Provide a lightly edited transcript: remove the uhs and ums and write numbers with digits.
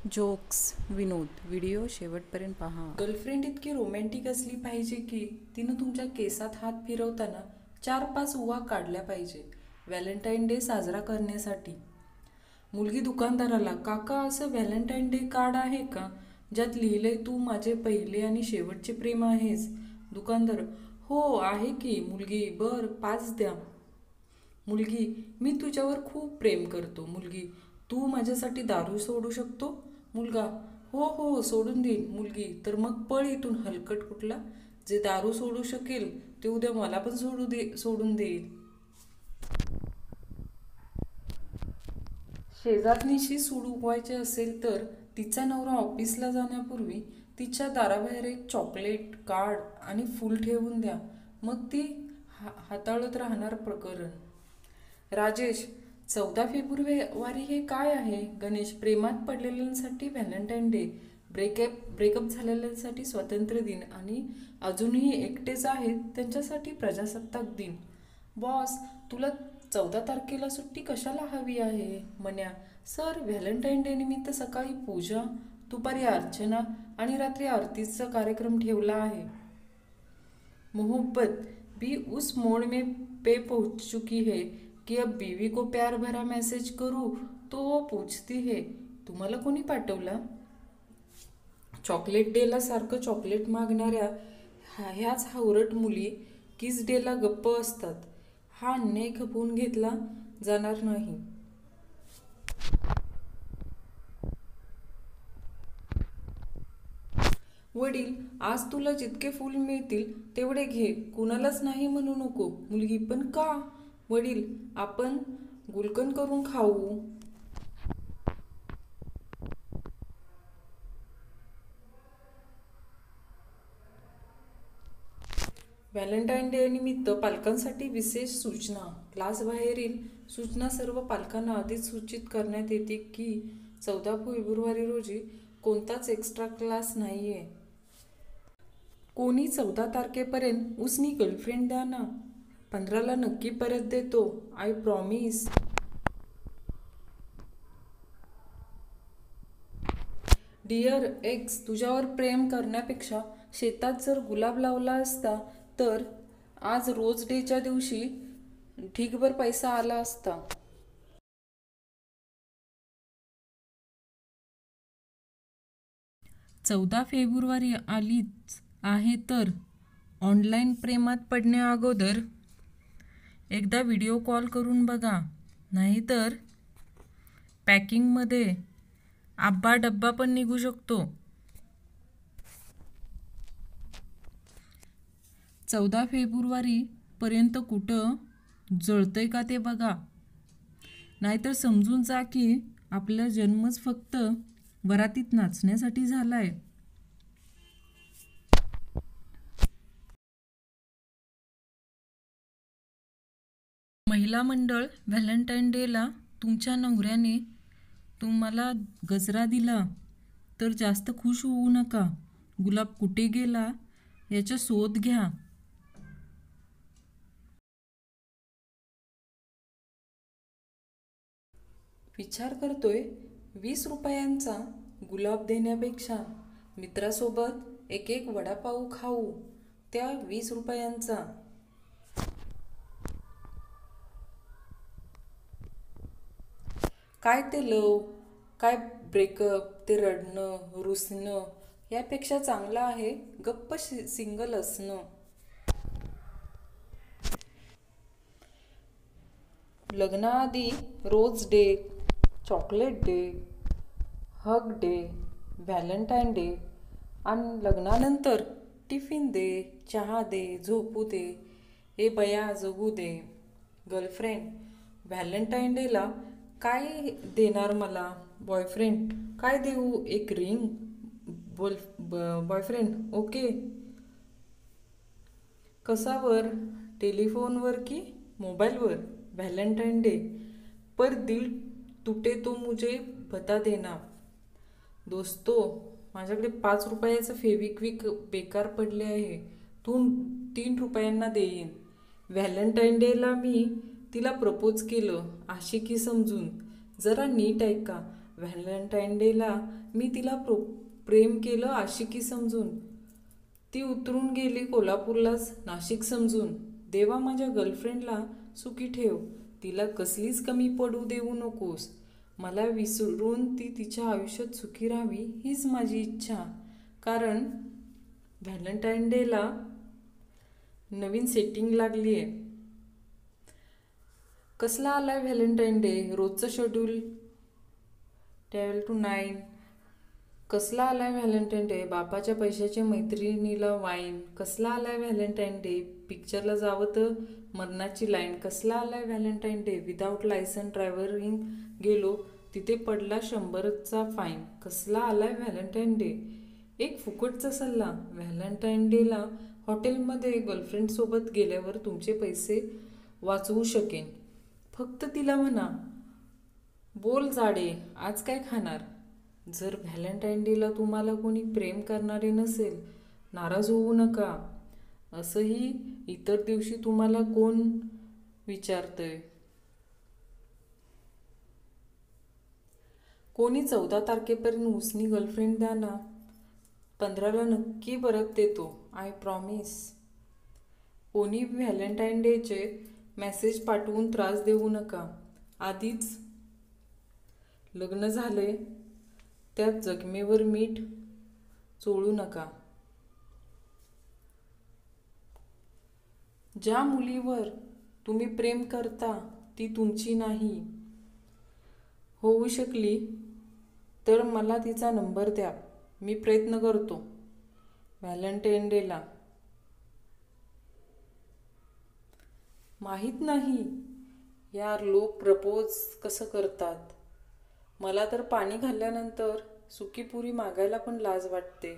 Jokes, विनोद. Video शेवटपर्यंत पहा. Girlfriend इतकी रोमॅन्टिक असली पाहिजे की तिनं तुमच्या केसात हात फिरवताना 4-5 उवा काढल्या पाहिजे व्हॅलेंटाईन डे साजरा करण्यासाठी. मुलगी दुकानदाराला, काका असं व्हॅलेंटाईन डे कार्ड आहे का ज्यात लिहिलंय तू माझे पहिले आणि शेवटचे प्रेम आहेस? दुकानदार, हो आहे की. मुलगी, बर 5 द्या. मुलगी, मी तुझ्यावर खूप प्रेम करतो. मुलगी, तू माझ्यासाठी दारू सोडू शकतो? मुलगा, हो हो सोडून देईन. मुलगी, तर मग पळ इथून हलकट कुठला. जे दारू सोडू शकेल ते उद्या मला पण सोडून देईल. शेजारनीशी सूड उगवायचे असेल तर तिचा नवरा ऑफिसला जाण्यापूर्वी तिच्या दाराबाहेर एक चॉकलेट, कार्ड आणि फूल ठेवून द्या. मग ती हाताळत राहणार प्रकरण. राजेश, 14 फेब्रुवारी हे काय आहे? गणेश, प्रेमात पडलेल्यांसाठी व्हॅलेंटाईन डे, ब्रेकअप झालेल्यांसाठी स्वातंत्र्य दिन आणि अजूनही एकटेच आहेत त्यांच्यासाठी प्रजासत्ताक दिन. बॉस, तुला 14 तारखेला सुट्टी कशाला हवी आहे? मन्या, सर, व्हॅलेंटाईन डे निमित्त सकाळी पूजा, दुपारी अर्चना आणि रात्री आरतीचा कार्यक्रम ठेवला आहे. मोहब्बत भी उस मोड़ में पे पहुंच चुकी है कि अब बीवी को प्यार भरा मैसेज करूं तो वो पूछती है, तुम्हाला कोणी पाठवला? चॉकलेट डेला सारखं चॉकलेट मागणाऱ्या ह्याच हावरट मुली किस डेला गप्प असतात. हा अन्याय खपवून घेतला जाणार नाही. वडील, आज तुला जितके फूल मिळतील तेवढे घे, कुणालाच नाही म्हणू नको. मुलगी, पण का? वडील, आपण गुलकंद करून खाऊ. व्हॅलेंटाईन डे निमित्त पालकांसाठी विशेष सूचना. क्लासबाहेरील सूचना सर्व पालकांना आधीच सूचित करण्यात येते की 14 फेब्रुवारी रोजी कोणताच एक्स्ट्रा क्लास नाहीये. कोणी 14 तारखेपर्यंत उसनी गर्लफ्रेंड द्या ना. 15ला नक्की परत देतो, आय प्रॉमिस. डिअर एक्स, तुझ्यावर प्रेम करण्यापेक्षा शेतात जर गुलाब लावला असता तर आज रोज डेच्या दिवशी ढीगभर पैसा आला असता. 14 फेब्रुवारी आलीच आहे तर ऑनलाईन प्रेमात पडण्याअगोदर एकदा व्हिडिओ कॉल करून बघा, नाहीतर पॅकिंगमध्ये आब्बा डब्बा पण निघू शकतो. 14 फेब्रुवारी पर्यंत कुठं जळतंय का ते बघा, नाहीतर समजून जा की आपला जन्मच फक्त वरातीत नाचण्यासाठी झालाय. महिला मंडळ, व्हॅलेंटाईन डेला तुमच्या नवऱ्याने तुम्हाला गजरा दिला तर जास्त खुश होऊ नका. गुलाब कुठे गेला याचा शोध घ्या. विचार करतोय 20 रुपयांचा गुलाब देण्यापेक्षा मित्रासोबत एक वडापाव खाऊ त्या 20 रुपयांचा. काय ते लव, काय ब्रेकअप, ते रडणं रुसणं यापेक्षा चांगलं आहे गप्प सिंगल असणं. लग्नाआधी rose day, chocolate day, hug day, Valentine day आणि लग्नानंतर टिफिन दे, चहा दे, झोपू दे, ए बया जगू दे. गर्लफ्रेंड, व्हॅलेंटाईन डेला काय देणार मला? बॉयफ्रेंड, काय देऊ? एक रिंग? Boyfriend, okay. कसावर? टेलिफोनवर की मोबाईलवर? व्हॅलेंटाईन डे, पर दिल तुटे तो मुझे बता देना. दोस्तो, माझ्याकडे 5 रुपयाचं फेविक्विक बेकार पडले आहे, तू 3 रुपयांना देईन. व्हॅलेंटाईन डेला मी तिला प्रपोज केलं आशिकी समजून. जरा नीट ऐका, व्हॅलेंटाईन डेला मी तिला प्रेम केलं आशिकी समजून. ती उतरून गेली कोल्हापूरलाच नाशिक समजून. देवा माझ्या गर्लफ्रेंडला सुखी ठेव, तिला कसलीच कमी पडू देऊ नकोस. मला विसरून ती तिच्या आयुष्यात सुखी राहावी हीच माझी इच्छा. कारण व्हॅलेंटाईन डेला नवीन सेटिंग लागली आहे. कसला आलाय व्हॅलेंटाईन डे? रोजचं शेड्यूल 12 to 9. कसला आलाय व्हॅलेंटाईन डे? बापाच्या पैशाच्या मैत्रिणीला वाईन. कसला आलाय व्हॅलेंटाईन डे? पिक्चरला जावं तर मरणाची लाईन. कसला आलाय व्हॅलेंटाईन डे? विदाऊट लायसन ड्रायव्हरिंग गेलो तिथे पडला 100चा फाईन. कसला आलाय व्हॅलेंटाईन डे? एक फुकटचा सल्ला, व्हॅलेंटाईन डेला हॉटेलमध्ये गर्लफ्रेंडसोबत गेल्यावर तुमचे पैसे वाचवू शकेन. फक्त तिला म्हणा, बोल जाडे आज काय खाणार? जर व्हॅलेंटाईन डेला तुम्हाला कोणी प्रेम करणारे नसेल, नाराज होऊ नका. असंही इतर दिवशी तुम्हाला कोण विचारतंय? कोणी 14 तारखेपर्यंत उसनी गर्लफ्रेंड द्या ना, 15ला नक्की परत देतो, आय प्रॉमिस. कोणी व्हॅलेंटाईन डेचे मेसेज पाठवून त्रास देऊ नका. आधीच लग्न झाले त्यात जखमेवर मीठ चोळू नका. ज्या मुलीवर तुम्ही प्रेम करता ती तुमची नाही होऊ शकली तर मला तिचा नंबर द्या, मी प्रयत्न करतो. व्हॅलेंटाईन डेला माहीत नाही यार लोक प्रपोज कसं करतात. मला तर पाणी घातल्यानंतर सुकी पुरी मागायला पण लाज वाटते.